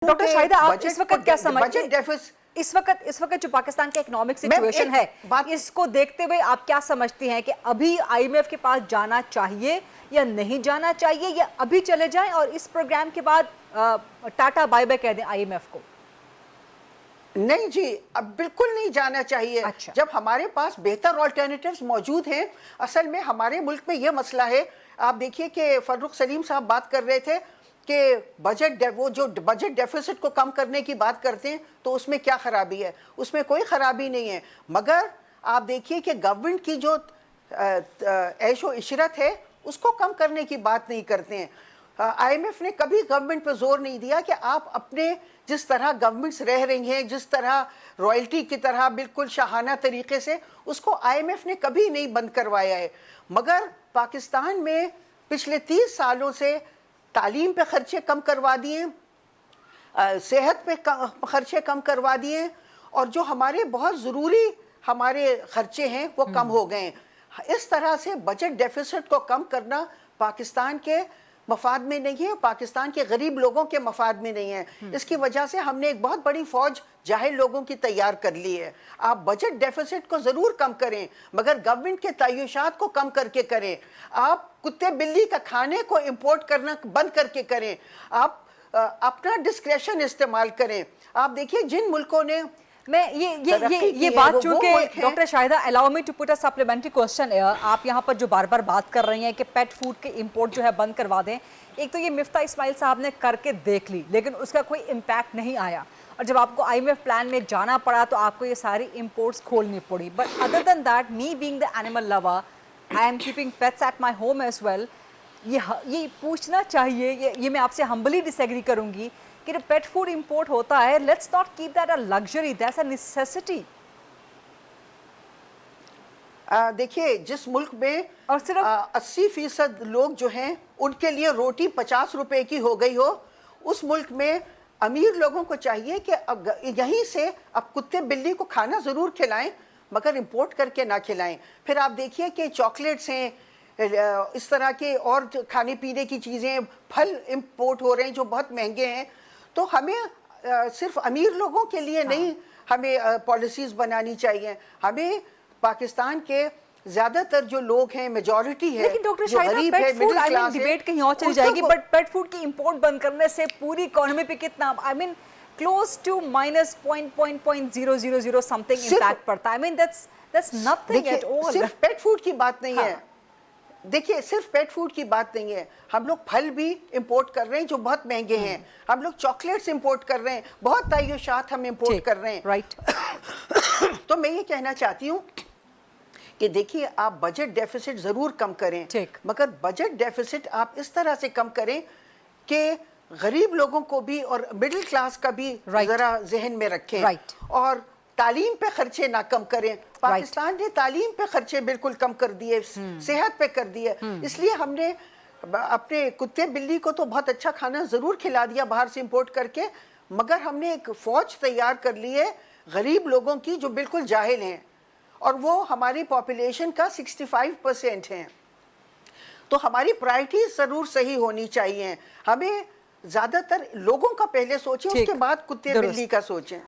Doctor Shahida, आप इस वक्त क्या समझते हैं? बजट डेफिसिट इस वक्त जो पाकिस्तान का इकोनॉमिक सिचुएशन है, इसको देखते हुए आप क्या समझती हैं कि अभी आईएमएफ के पास जाना चाहिए या नहीं जाना चाहिए, या अभी चले जाएं और इस प्रोग्राम के बाद टाटा बाय बाय कह दें आईएमएफ को? नहीं जी, अब बिल्कुल नहीं जाना चाहिए। अच्छा। जब हमारे पास बेहतर ऑल्टरनेटिव्स मौजूद हैं। असल में हमारे मुल्क में ये मसला है, आप देखिए कि फर्रुख सलीम साहब बात कर रहे थे कि वो जो बजट डेफिसिट को कम करने की बात करते हैं तो उसमें क्या खराबी है। उसमें कोई खराबी नहीं है, मगर आप देखिए कि गवर्नमेंट की जो ऐशो इशरत है उसको कम करने की बात नहीं करते हैं। आईएमएफ ने कभी गवर्नमेंट पर जोर नहीं दिया कि आप अपने जिस तरह गवर्नमेंट्स रह रही हैं, जिस तरह रॉयल्टी की तरह बिल्कुल शाहाना तरीके से, उसको आईएमएफ ने कभी नहीं बंद करवाया है। मगर पाकिस्तान में पिछले 30 सालों से तालीम पे खर्चे कम करवा दिए, सेहत पे खर्चे कम करवा दिए, और जो हमारे बहुत ज़रूरी हमारे खर्चे हैं वो कम हो गए हैं। इस तरह से बजट डेफिसिट को कम करना पाकिस्तान के मफाद में नहीं है, पाकिस्तान के गरीब लोगों के मफाद में नहीं है। इसकी वजह से हमने एक बहुत बड़ी फौज जाहिल लोगों की तैयार कर ली है। आप बजट डेफिसिट को ज़रूर कम करें, मगर गवर्नमेंट के तय्युशात को कम करके करें। आप कुत्ते बिल्ली का खाने को इंपोर्ट करना बंद करके करें। आप अपना डिस्क्रेशन इस्तेमाल करें। आप देखिए जिन मुल्कों ने मैं ये बात, चूंकि doctor Shahida, allow me to put a supplementary question. आप यहाँ पर जो बार बार बात कर रही हैं कि पेट फूड के इंपोर्ट जो है बंद करवा दें, एक तो ये मिफ्ता इस्माइल साहब ने करके देख ली लेकिन उसका कोई इम्पैक्ट नहीं आया, और जब आपको आईएमएफ प्लान में जाना पड़ा तो आपको ये सारी इंपोर्ट्स खोलनी पड़ी। But other than that, me being the animal lover, I am keeping pets at my home as well. ये पूछना चाहिए, ये मैं आपसे हम्बली डिसएग्री करूंगी कि जब पेट फूड इंपोर्ट होता है, let's not keep that a luxury, that's a necessity. देखिए जिस मुल्क में और सिर्फ 80% लोग जो हैं उनके लिए रोटी 50 रुपए की हो गई हो, उस मुल्क में अमीर लोगों को चाहिए कि अब यहीं से अब कुत्ते बिल्ली को खाना ज़रूर खिलाएं, मगर इंपोर्ट करके ना खिलाएं। फिर आप देखिए कि चॉकलेट्स हैं, इस तरह के और खाने पीने की चीज़ें, फल इंपोर्ट हो रहे हैं जो बहुत महंगे हैं। तो हमें सिर्फ अमीर लोगों के लिए नहीं हमें पॉलिसीज़ बनानी चाहिए। हमें पाकिस्तान के ज़्यादातर जो लोग हैं, मेजॉरिटी है, लेकिन doctor Shahida, pet food, I mean debate कहीं और चली जाएगी, बट पेट फूड की इंपोर्ट बंद करने से पूरी इकोनॉमी पे कितना, I mean close to minus .000 something impact पड़ता है। I mean that's nothing at all. सिर्फ पेट फूड की बात नहीं है। देखिए सिर्फ पेट फूड की बात नहीं है, हम लोग फल भी इंपोर्ट कर रहे हैं जो बहुत महंगे हैं। हम लोग चॉकलेट्स इंपोर्ट कर रहे हैं, बहुत तय्युशात हम इंपोर्ट कर रहे हैं। राइट। तो मैं ये कहना चाहती हूँ कि देखिए आप बजट डेफिसिट ज़रूर कम करें, मगर बजट डेफिसिट आप इस तरह से कम करें कि गरीब लोगों को भी और मिडिल क्लास का भी ज़रा जहन में रखें, और तालीम पे खर्चे ना कम करें। पाकिस्तान ने तालीम पे खर्चे बिल्कुल कम कर दिए, सेहत पे कर दिए। इसलिए हमने अपने कुत्ते बिल्ली को तो बहुत अच्छा खाना ज़रूर खिला दिया बाहर से इंपोर्ट करके, मगर हमने एक फ़ौज तैयार कर ली है गरीब लोगों की जो बिल्कुल जाहिल हैं, और वो हमारी पॉपुलेशन का 65% हैं। तो हमारी प्रायोरिटीज ज़रूर सही होनी चाहिए। हमें ज़्यादातर लोगों का पहले सोचें, उसके बाद कुत्ते बिल्ली का सोचें।